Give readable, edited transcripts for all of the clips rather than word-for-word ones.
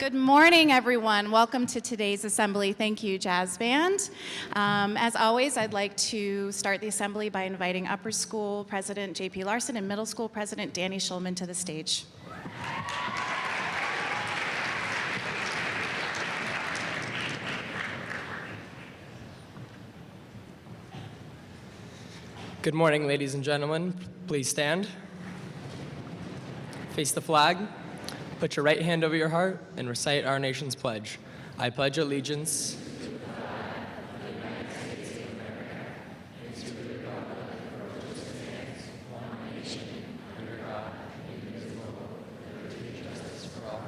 Good morning, everyone. Welcome to today's assembly. Thank you, Jazz Band. As always, I'd like to start the assembly by inviting Upper School President J.P. Larson and Middle School President Danny Schulman to the stage. Good morning, ladies and gentlemen. Please stand. Face the flag. Put your right hand over your heart and recite our nation's pledge. I pledge allegiance to the flag of the United States of America and to the republic for which it stands, one nation, under God, indivisible, with liberty and justice for all.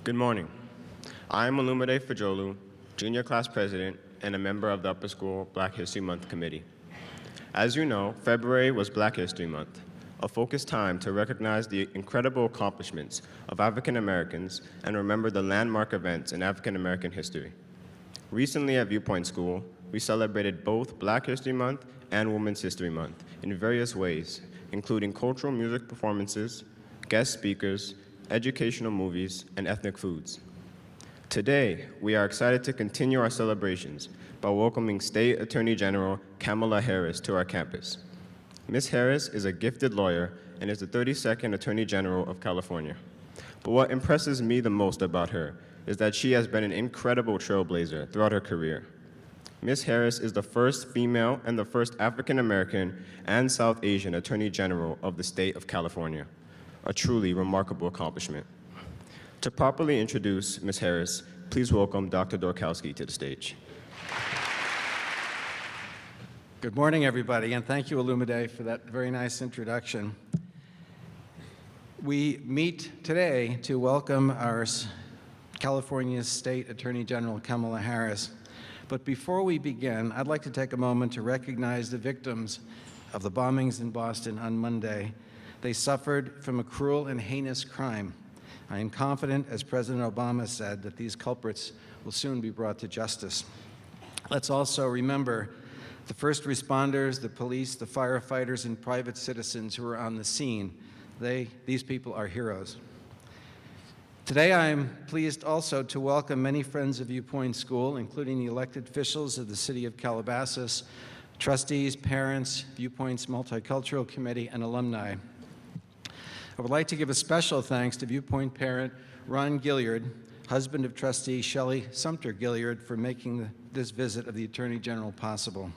Good morning. I am Olumide Fajolu, Junior Class President and a member of the Upper School Black History Month Committee. As you know, February was Black History Month, a focused time to recognize the incredible accomplishments of African Americans and remember the landmark events in African American history. Recently at Viewpoint School, we celebrated both Black History Month and Women's History Month in various ways, including cultural music performances, guest speakers, educational movies, and ethnic foods. Today, we are excited to continue our celebrations by welcoming State Attorney General Kamala Harris to our campus. Ms. Harris is a gifted lawyer and is the 32nd Attorney General of California. But what impresses me the most about her is that she has been an incredible trailblazer throughout her career. Ms. Harris is the first female and the first African American and South Asian Attorney General of the state of California, a truly remarkable accomplishment. To properly introduce Ms. Harris, please welcome Dr. Dorkowski to the stage. Good morning, everybody, and thank you, Olumide, for that very nice introduction. We meet today to welcome our California State Attorney General, Kamala Harris. But before we begin, I'd like to take a moment to recognize the victims of the bombings in Boston on Monday. They suffered from a cruel and heinous crime. I am confident, as President Obama said, that these culprits will soon be brought to justice. Let's also remember the first responders, the police, the firefighters, and private citizens who were on the scene. These people are heroes. Today, I am pleased also to welcome many friends of Viewpoint School, including the elected officials of the City of Calabasas, trustees, parents, Viewpoint's Multicultural Committee, and alumni. I would like to give a special thanks to Viewpoint parent Ron Gilliard, husband of trustee Shelley Sumter Gilliard, for making this visit of the Attorney General possible.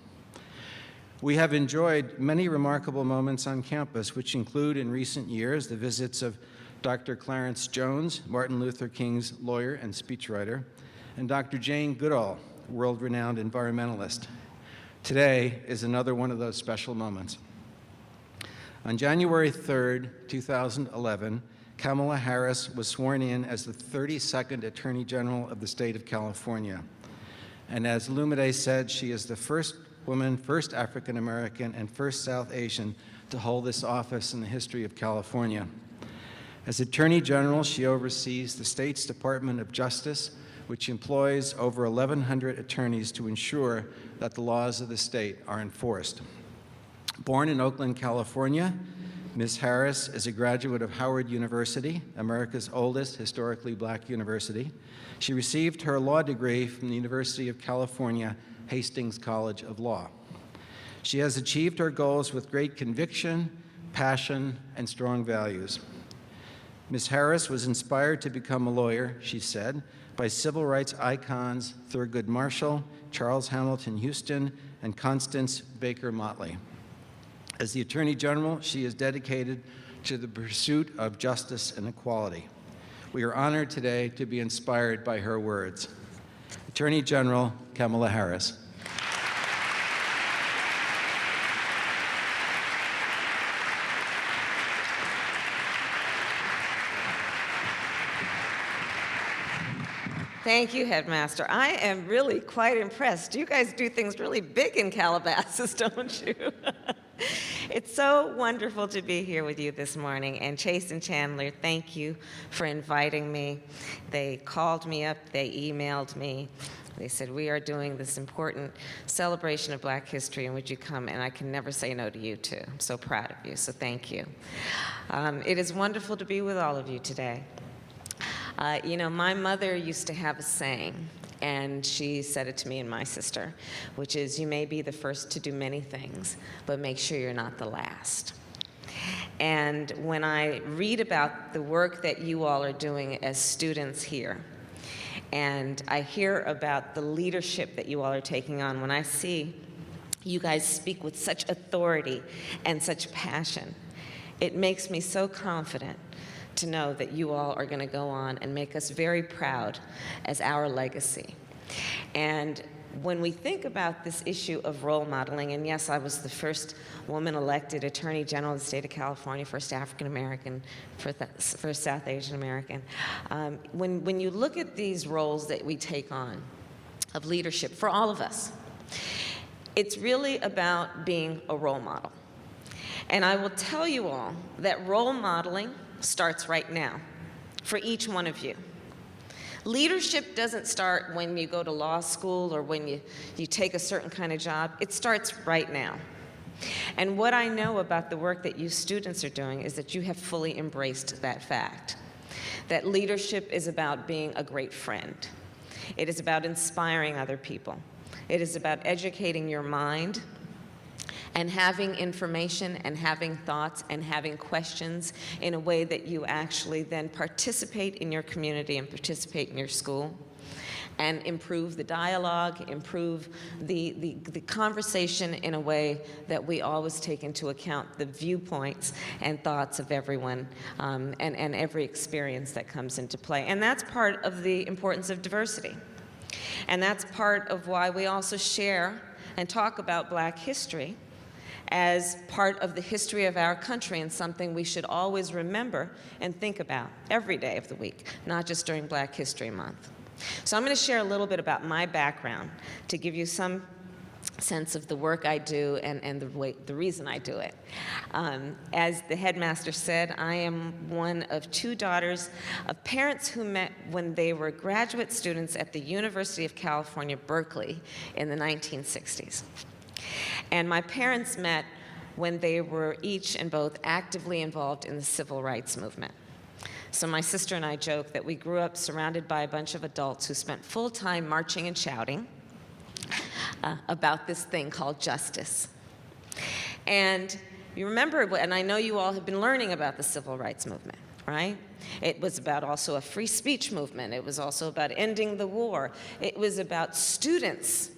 We have enjoyed many remarkable moments on campus, which include in recent years the visits of Dr. Clarence Jones, Martin Luther King's lawyer and speechwriter, and Dr. Jane Goodall, world-renowned environmentalist. Today is another one of those special moments. On January 3rd, 2011, Kamala Harris was sworn in as the 32nd Attorney General of the state of California. And as Olumide said, she is the first woman, first African American, and first South Asian to hold this office in the history of California. As Attorney General, she oversees the state's Department of Justice, which employs over 1,100 attorneys to ensure that the laws of the state are enforced. Born in Oakland, California, Ms. Harris is a graduate of Howard University, America's oldest historically black university. She received her law degree from the University of California, Hastings College of Law. She has achieved her goals with great conviction, passion, and strong values. Ms. Harris was inspired to become a lawyer, she said, by civil rights icons Thurgood Marshall, Charles Hamilton Houston, and Constance Baker Motley. As the Attorney General, she is dedicated to the pursuit of justice and equality. We are honored today to be inspired by her words. Attorney General Kamala Harris. Thank you, Headmaster. I am really quite impressed. You guys do things really big in Calabasas, don't you? It's so wonderful to be here with you this morning. And Chase and Chandler, thank you for inviting me. They called me up, they emailed me. They said, we are doing this important celebration of Black history, and would you come? And I can never say no to you, too. I'm so proud of you, so thank you. It is wonderful to be with all of you today. You know, my mother used to have a saying, and she said it to me and my sister, which is, you may be the first to do many things, but make sure you're not the last. And when I read about the work that you all are doing as students here, and I hear about the leadership that you all are taking on, when I see you guys speak with such authority and such passion, it makes me so confident to know that you all are going to go on and make us very proud as our legacy. And when we think about this issue of role modeling, and yes, I was the first woman elected Attorney General of the state of California, first African American, first South Asian American. When you look at these roles that we take on of leadership for all of us, it's really about being a role model. And I will tell you all that role modeling starts right now for each one of you. Leadership doesn't start when you go to law school or when you take a certain kind of job. It starts right now. And what I know about the work that you students are doing is that you have fully embraced that fact, that leadership is about being a great friend. It is about inspiring other people. It is about educating your mind and having information and having thoughts and having questions in a way that you actually then participate in your community and participate in your school and improve the dialogue, improve the conversation in a way that we always take into account the viewpoints and thoughts of everyone and every experience that comes into play. And that's part of the importance of diversity. And that's part of why we also share and talk about Black history as part of the history of our country and something we should always remember and think about every day of the week, not just during Black History Month. So I'm going to share a little bit about my background to give you some sense of the work I do and the reason I do it. As the headmaster said, I am one of two daughters of parents who met when they were graduate students at the University of California, Berkeley in the 1960s. And my parents met when they were each and both actively involved in the civil rights movement. So my sister and I joke that we grew up surrounded by a bunch of adults who spent full time marching and shouting about this thing called justice. And you remember, and I know you all have been learning about the civil rights movement, right? It was about also a free speech movement. It was also about ending the war. It was about students,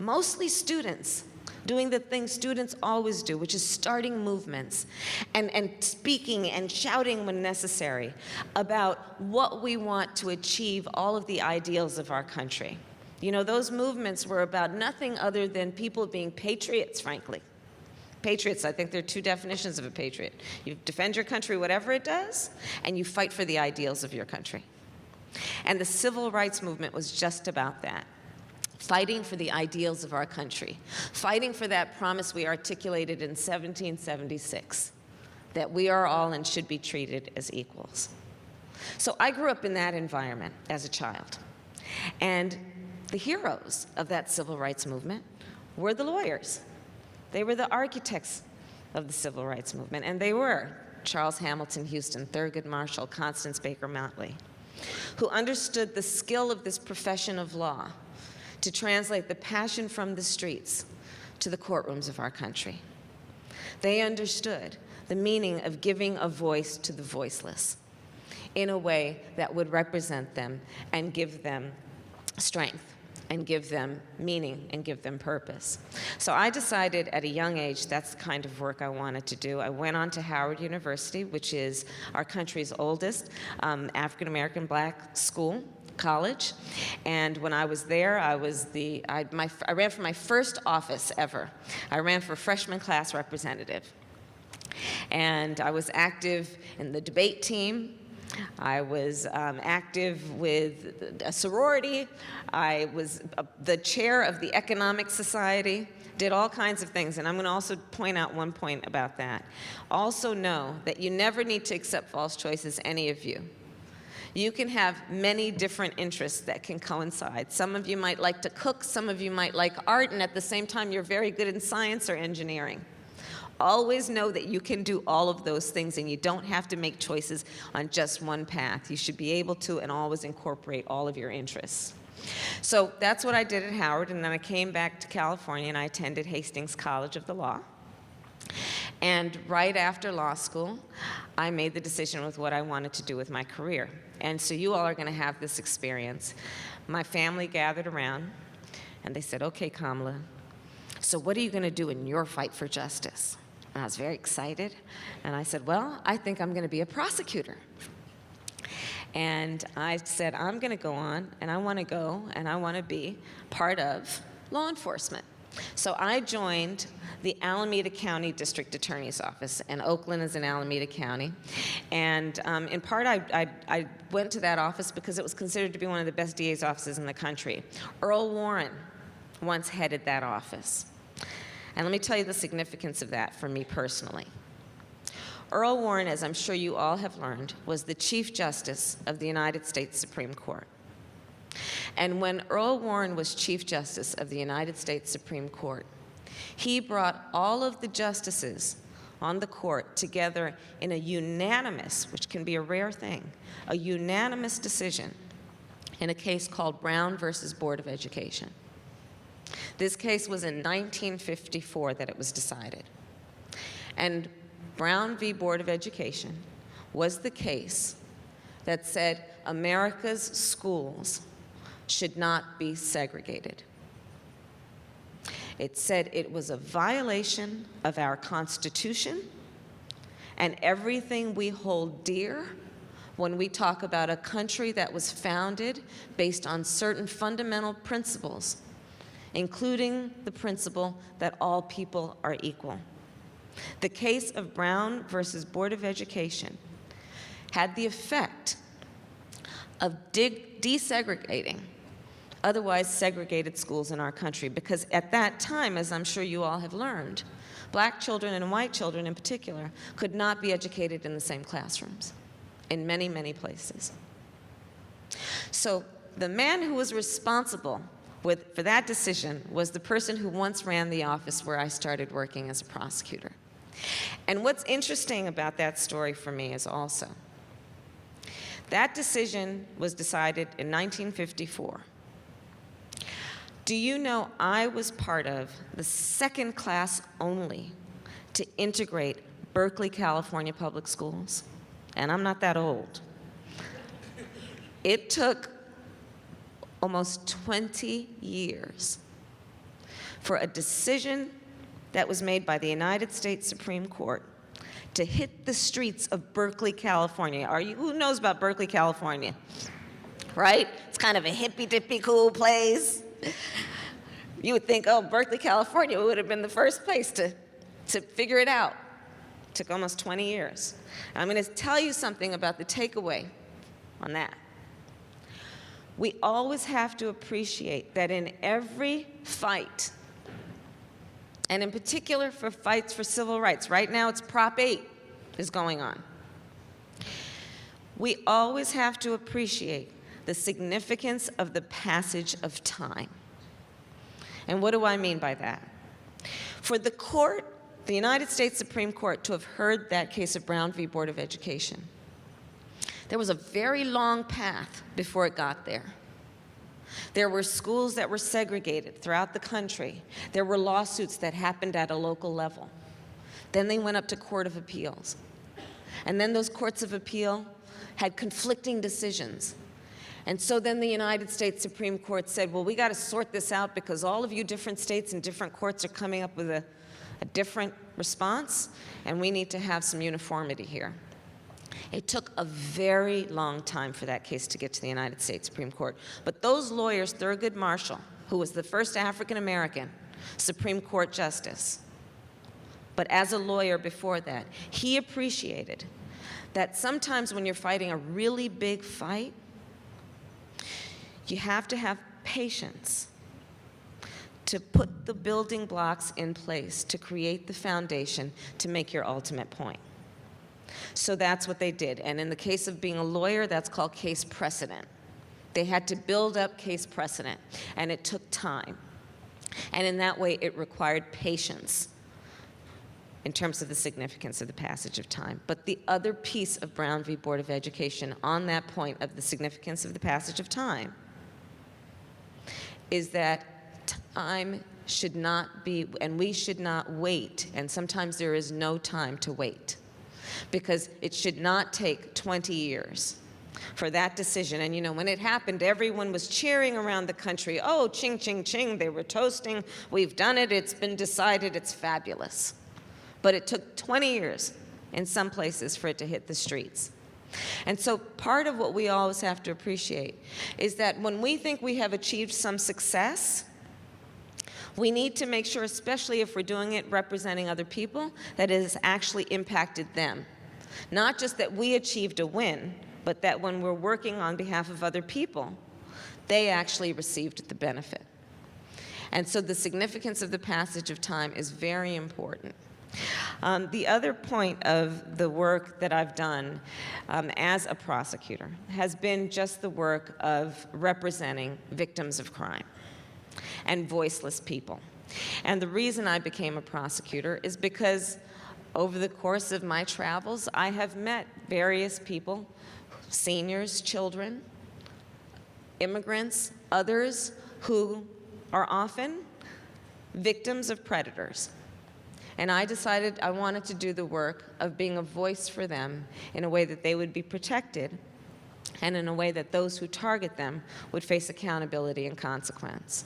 mostly students, doing the things students always do, which is starting movements and speaking and shouting when necessary about what we want to achieve, all of the ideals of our country. You know, those movements were about nothing other than people being patriots, frankly. Patriots, I think there are two definitions of a patriot. You defend your country, whatever it does, and you fight for the ideals of your country. And the civil rights movement was just about that. Fighting for the ideals of our country, fighting for that promise we articulated in 1776, that we are all and should be treated as equals. So I grew up in that environment as a child. And the heroes of that civil rights movement were the lawyers. They were the architects of the civil rights movement, and they were Charles Hamilton Houston, Thurgood Marshall, Constance Baker Motley, who understood the skill of this profession of law to translate the passion from the streets to the courtrooms of our country. They understood the meaning of giving a voice to the voiceless in a way that would represent them and give them strength and give them meaning and give them purpose. So I decided at a young age that's the kind of work I wanted to do. I went on to Howard University, which is our country's oldest African-American Black school, college. And when I was there, I ran for my first office ever. I ran for freshman class representative. And I was active in the debate team. I was active with a sorority. I was the chair of the Economic Society, did all kinds of things. And I'm going to also point out one point about that. Also know that you never need to accept false choices, any of you. You can have many different interests that can coincide. Some of you might like to cook, some of you might like art, and at the same time you're very good in science or engineering. Always know that you can do all of those things, and you don't have to make choices on just one path. You should be able to and always incorporate all of your interests. So that's what I did at Howard, and then I came back to California and I attended Hastings College of the Law. And right after law school, I made the decision with what I wanted to do with my career. And so you all are going to have this experience. My family gathered around and they said, "Okay, Kamala, so what are you going to do in your fight for justice?" And I was very excited. And I said, "Well, I think I'm going to be a prosecutor." And I said, I'm going to go on, and I want to go, and I want to be part of law enforcement. So I joined the Alameda County District Attorney's Office, and Oakland is in Alameda County. And in part, I went to that office because it was considered to be one of the best DA's offices in the country. Earl Warren once headed that office. And let me tell you the significance of that for me personally. Earl Warren, as I'm sure you all have learned, was the Chief Justice of the United States Supreme Court. And when Earl Warren was Chief Justice of the United States Supreme Court, he brought all of the justices on the court together in a unanimous, which can be a rare thing, a unanimous decision in a case called Brown versus Board of Education. This case was in 1954 that it was decided. And Brown v. Board of Education was the case that said America's schools should not be segregated. It said it was a violation of our Constitution and everything we hold dear when we talk about a country that was founded based on certain fundamental principles, including the principle that all people are equal. The case of Brown versus Board of Education had the effect of desegregating otherwise segregated schools in our country, because at that time, as I'm sure you all have learned, black children and white children in particular could not be educated in the same classrooms in many, many places. So the man who was responsible for that decision was the person who once ran the office where I started working as a prosecutor. And what's interesting about that story for me is also that decision was decided in 1954. Do you know I was part of the second class only to integrate Berkeley, California public schools? And I'm not that old. It took almost 20 years for a decision that was made by the United States Supreme Court to hit the streets of Berkeley, California. Who knows about Berkeley, California? Right? It's kind of a hippy-dippy cool place. You would think, oh, Berkeley, California would have been the first place to figure it out. It took almost 20 years. And I'm going to tell you something about the takeaway on that. We always have to appreciate that in every fight, and in particular for fights for civil rights, right now it's Prop 8 is going on. We always have to appreciate the significance of the passage of time. And what do I mean by that? For the court, the United States Supreme Court, to have heard that case of Brown v. Board of Education, there was a very long path before it got there. There were schools that were segregated throughout the country. There were lawsuits that happened at a local level. Then they went up to Court of Appeals. And then those courts of appeal had conflicting decisions. And so then the United States Supreme Court said, well, we got to sort this out because all of you different states and different courts are coming up with a different response, and we need to have some uniformity here. It took a very long time for that case to get to the United States Supreme Court. But those lawyers, Thurgood Marshall, who was the first African-American Supreme Court justice, but as a lawyer before that, he appreciated that sometimes when you're fighting a really big fight, you have to have patience to put the building blocks in place to create the foundation to make your ultimate point. So that's what they did. And in the case of being a lawyer, that's called case precedent. They had to build up case precedent, and it took time. And in that way, it required patience in terms of the significance of the passage of time. But the other piece of Brown v. Board of Education on that point of the significance of the passage of time is that time should not be, and we should not wait, and sometimes there is no time to wait, because it should not take 20 years for that decision. And you know, when it happened, everyone was cheering around the country. Oh, ching, ching, ching, they were toasting. We've done it, it's been decided, it's fabulous. But it took 20 years in some places for it to hit the streets. And so part of what we always have to appreciate is that when we think we have achieved some success, we need to make sure, especially if we're doing it representing other people, that it has actually impacted them. Not just that we achieved a win, but that when we're working on behalf of other people, they actually received the benefit. And so the significance of the passage of time is very important. The other point of the work that I've done as a prosecutor has been just the work of representing victims of crime and voiceless people. And the reason I became a prosecutor is because over the course of my travels, I have met various people, seniors, children, immigrants, others who are often victims of predators. And I decided I wanted to do the work of being a voice for them in a way that they would be protected and in a way that those who target them would face accountability and consequence.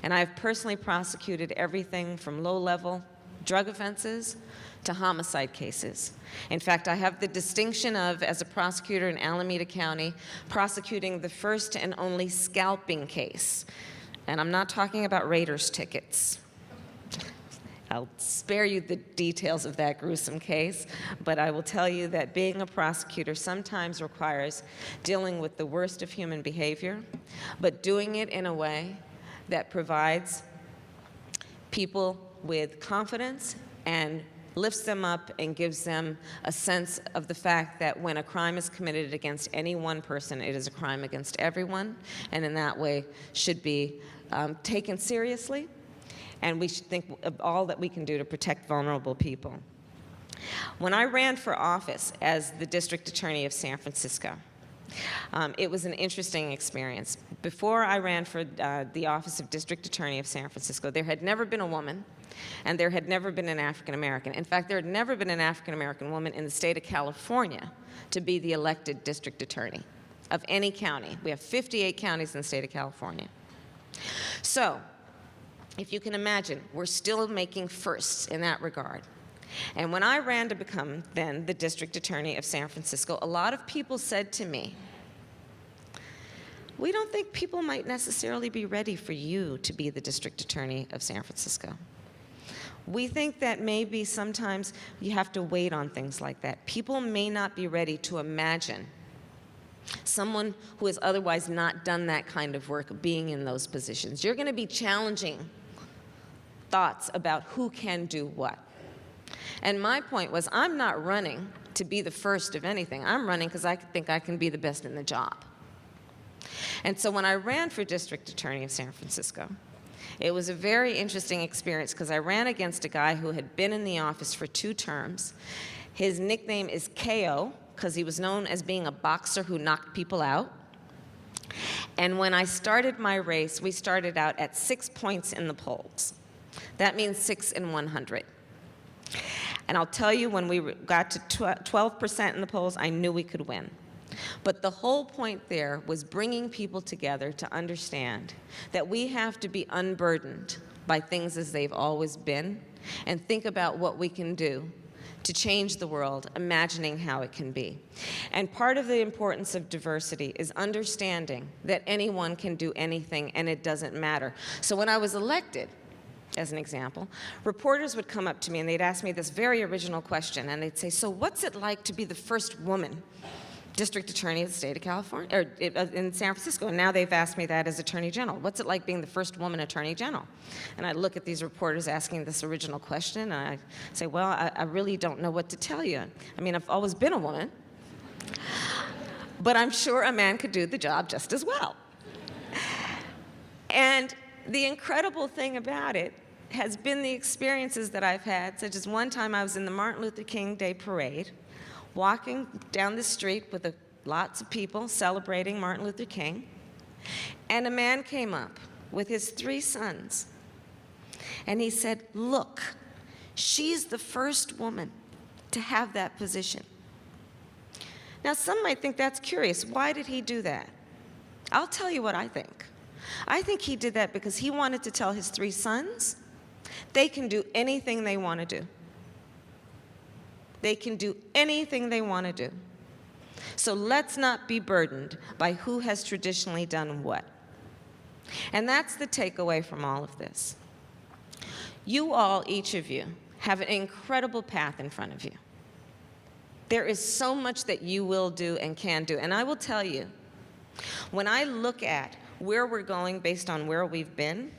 And I've personally prosecuted everything from low-level drug offenses to homicide cases. In fact, I have the distinction of, as a prosecutor in Alameda County, prosecuting the first and only scalping case. And I'm not talking about Raiders tickets. I'll spare you the details of that gruesome case, but I will tell you that being a prosecutor sometimes requires dealing with the worst of human behavior, but doing it in a way that provides people with confidence and lifts them up and gives them a sense of the fact that when a crime is committed against any one person, it is a crime against everyone, and in that way should be taken seriously. And we should think of all that we can do to protect vulnerable people. When I ran for office as the district attorney of San Francisco, it was an interesting experience. Before I ran for the office of district attorney of San Francisco, there had never been a woman, and there had never been an African American. In fact, there had never been an African American woman in the state of California to be the elected district attorney of any county. We have 58 counties in the state of California. So, if you can imagine, we're still making firsts in that regard. And when I ran to become then the district attorney of San Francisco, a lot of people said to me, we don't think people might necessarily be ready for you to be the district attorney of San Francisco. We think that maybe sometimes you have to wait on things like that. People may not be ready to imagine someone who has otherwise not done that kind of work being in those positions. You're going to be challenging thoughts about who can do what. And my point was, I'm not running to be the first of anything. I'm running because I think I can be the best in the job. And so when I ran for district attorney of San Francisco, it was a very interesting experience because I ran against a guy who had been in the office for 2 terms. His nickname is KO because he was known as being a boxer who knocked people out. And when I started my race, we started out at 6 points in the polls. That means 6 in 100. And I'll tell you, when we got to 12% in the polls, I knew we could win. But the whole point there was bringing people together to understand that we have to be unburdened by things as they've always been and think about what we can do to change the world, imagining how it can be. And part of the importance of diversity is understanding that anyone can do anything and it doesn't matter. So when I was elected, as an example, reporters would come up to me and they'd ask me this very original question, and they'd say, so what's it like to be the first woman district attorney of the state of California, or in San Francisco? And now they've asked me that as attorney general. What's it like being the first woman attorney general? And I look at these reporters asking this original question, and I say, well, I really don't know what to tell you. I mean, I've always been a woman, but I'm sure a man could do the job just as well. And the incredible thing about it has been the experiences that I've had, such as one time I was in the Martin Luther King Day Parade, walking down the street with lots of people celebrating Martin Luther King, and a man came up with his 3 sons, and he said, look, she's the first woman to have that position. Now, some might think that's curious. Why did he do that? I'll tell you what I think. I think he did that because he wanted to tell his 3 sons they can do anything they want to do. They can do anything they want to do. So let's not be burdened by who has traditionally done what. And that's the takeaway from all of this. You all, each of you, have an incredible path in front of you. There is so much that you will do and can do. And I will tell you, when I look at where we're going based on where we've been,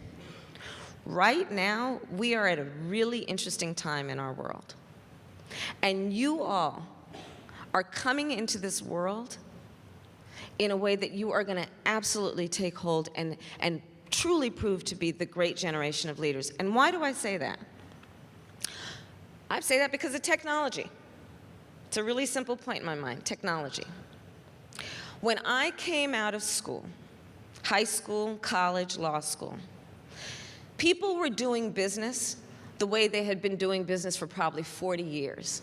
right now, we are at a really interesting time in our world. And you all are coming into this world in a way that you are going to absolutely take hold and truly prove to be the great generation of leaders. And why do I say that? I say that because of technology. It's a really simple point in my mind, technology. When I came out of school, high school, college, law school, people were doing business the way they had been doing business for probably 40 years,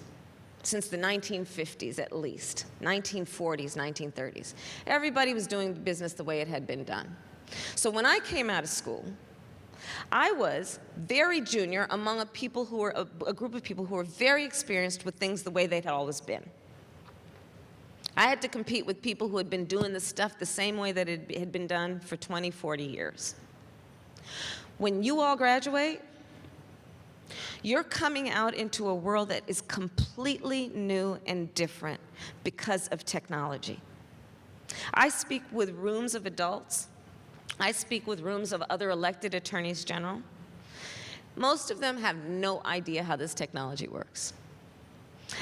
since the 1950s at least, 1940s, 1930s. Everybody was doing business the way it had been done. So when I came out of school, I was very junior among a group of people who were very experienced with things the way they had always been. I had to compete with people who had been doing the stuff the same way that it had been done for 20, 40 years. When you all graduate, you're coming out into a world that is completely new and different because of technology. I speak with rooms of adults. I speak with rooms of other elected attorneys general. Most of them have no idea how this technology works.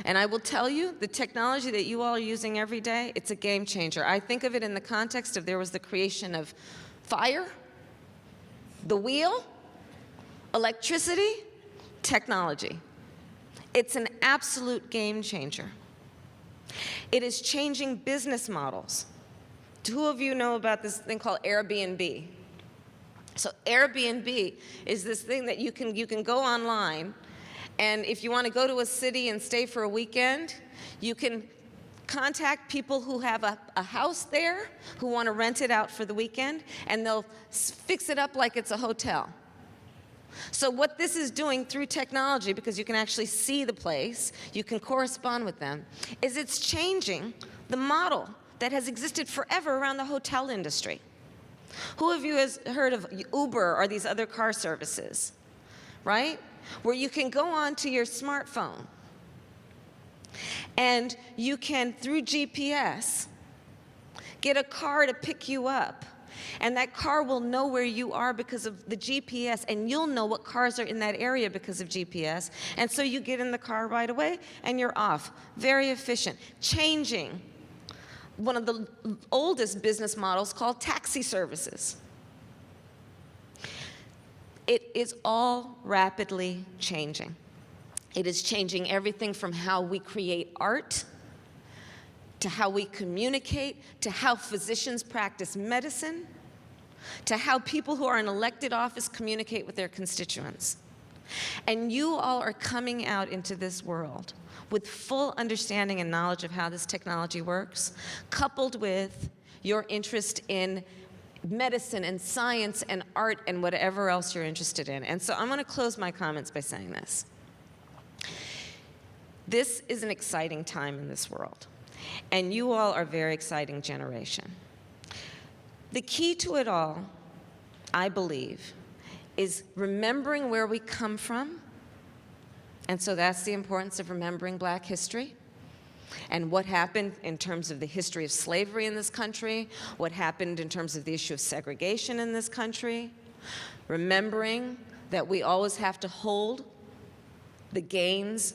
And I will tell you, the technology that you all are using every day, it's a game changer. I think of it in the context of there was the creation of fire, the wheel, electricity, technology. It's an absolute game changer. It is changing business models. Who of you know about this thing called Airbnb? So Airbnb is this thing that you can go online, and if you want to go to a city and stay for a weekend, you can contact people who have a house there, who want to rent it out for the weekend, and they'll fix it up like it's a hotel. So what this is doing through technology, because you can actually see the place, you can correspond with them, is it's changing the model that has existed forever around the hotel industry. Who of you has heard of Uber or these other car services, right? Where you can go onto your smartphone and you can, through GPS, get a car to pick you up. And that car will know where you are because of the GPS, and you'll know what cars are in that area because of GPS. And so you get in the car right away, and you're off. Very efficient. Changing one of the oldest business models called taxi services. It is all rapidly changing. It is changing everything from how we create art, to how we communicate, to how physicians practice medicine, to how people who are in elected office communicate with their constituents. And you all are coming out into this world with full understanding and knowledge of how this technology works, coupled with your interest in medicine and science and art and whatever else you're interested in. And so I'm going to close my comments by saying this. This is an exciting time in this world. And you all are a very exciting generation. The key to it all, I believe, is remembering where we come from. And so that's the importance of remembering Black history and what happened in terms of the history of slavery in this country, what happened in terms of the issue of segregation in this country, remembering that we always have to hold the gains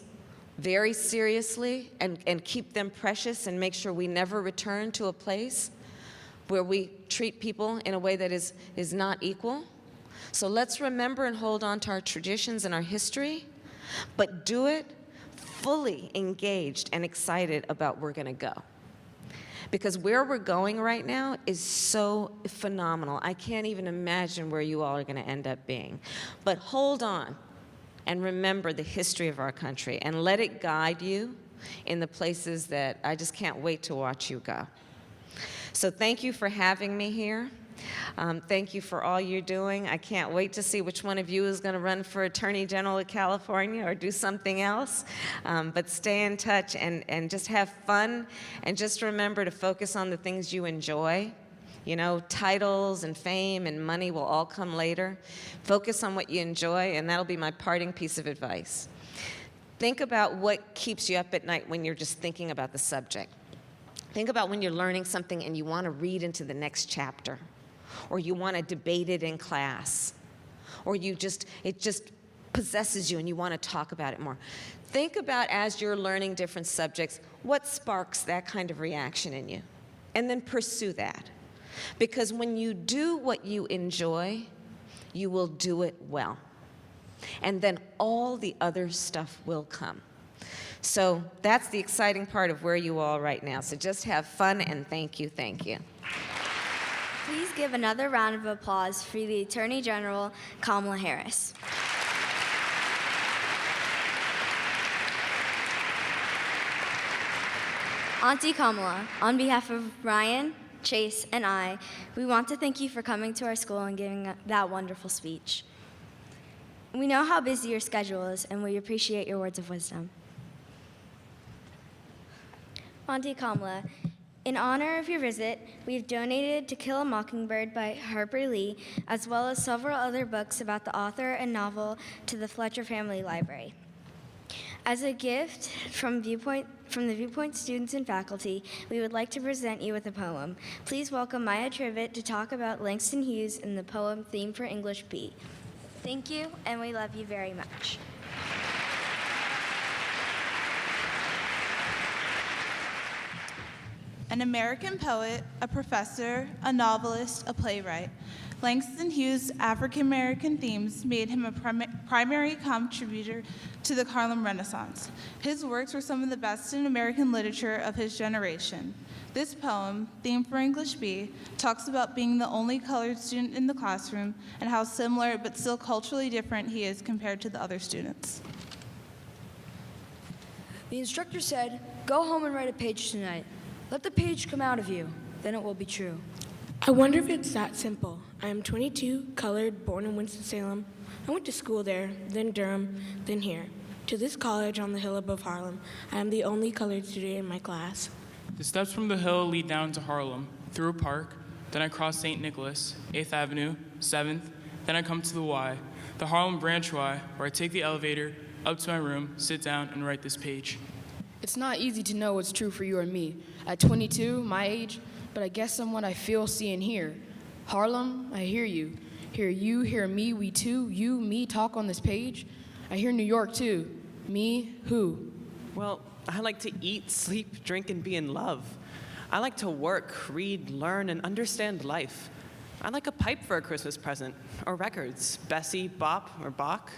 very seriously and keep them precious and make sure we never return to a place where we treat people in a way that is not equal. So let's remember and hold on to our traditions and our history, but do it fully engaged and excited about where we're going to go. Because where we're going right now is so phenomenal. I can't even imagine where you all are going to end up being. But hold on and remember the history of our country and let it guide you in the places that I just can't wait to watch you go. So thank you for having me here. Thank you for all you're doing. I can't wait to see which one of you is going to run for Attorney General of California or do something else. But stay in touch and just have fun, and just remember to focus on the things you enjoy. You know, titles and fame and money will all come later. Focus on what you enjoy, and that'll be my parting piece of advice. Think about what keeps you up at night when you're just thinking about the subject. Think about when you're learning something and you want to read into the next chapter, or you want to debate it in class, or it just possesses you and you want to talk about it more. Think about, as you're learning different subjects, what sparks that kind of reaction in you, and then pursue that. Because when you do what you enjoy, you will do it well. And then all the other stuff will come. So that's the exciting part of where you all right now. So just have fun, and thank you, thank you. Please give another round of applause for the Attorney General, Kamala Harris. Auntie Kamala, on behalf of Ryan, Chase, and I, we want to thank you for coming to our school and giving that wonderful speech. We know how busy your schedule is, and we appreciate your words of wisdom. Auntie Kamala, in honor of your visit, we've donated To Kill a Mockingbird by Harper Lee, as well as several other books about the author and novel to the Fletcher Family Library. As a gift from the Viewpoint students and faculty, we would like to present you with a poem. Please welcome Maya Trivett to talk about Langston Hughes in the poem Theme for English B. Thank you, and we love you very much. An American poet, a professor, a novelist, a playwright, Langston Hughes' African-American themes made him a primary contributor to the Harlem Renaissance. His works were some of the best in American literature of his generation. This poem, Theme for English B, talks about being the only colored student in the classroom and how similar but still culturally different he is compared to the other students. The instructor said, "Go home and write a page tonight. Let the page come out of you, then it will be true." I wonder if it's that simple. I am 22, colored, born in Winston-Salem. I went to school there, then Durham, then here. To this college on the hill above Harlem, I am the only colored student in my class. The steps from the hill lead down to Harlem, through a park, then I cross St. Nicholas, 8th Avenue, 7th, then I come to the Y, the Harlem Branch Y, where I take the elevator up to my room, sit down, and write this page. It's not easy to know what's true for you or me. At 22, my age, but I guess I'm what I feel, see, and hear. Harlem, I hear you. Hear you, hear me, we too. You, me, talk on this page. I hear New York too. Me, who? Well, I like to eat, sleep, drink, and be in love. I like to work, read, learn, and understand life. I like a pipe for a Christmas present, or records, Bessie, Bop, or Bach.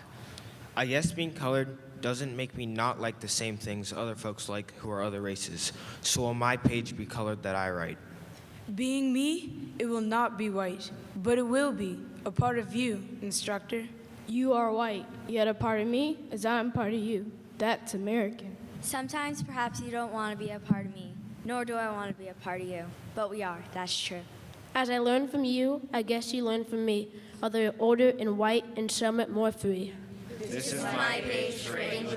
I guess being colored doesn't make me not like the same things other folks like who are other races. So will my page be colored that I write? Being me, it will not be white, but it will be a part of you, instructor. You are white, yet a part of me is I'm part of you. That's American. Sometimes perhaps you don't want to be a part of me, nor do I want to be a part of you, but we are, that's true. As I learn from you, I guess you learn from me, although older and white and somewhat more free. This is my page for English.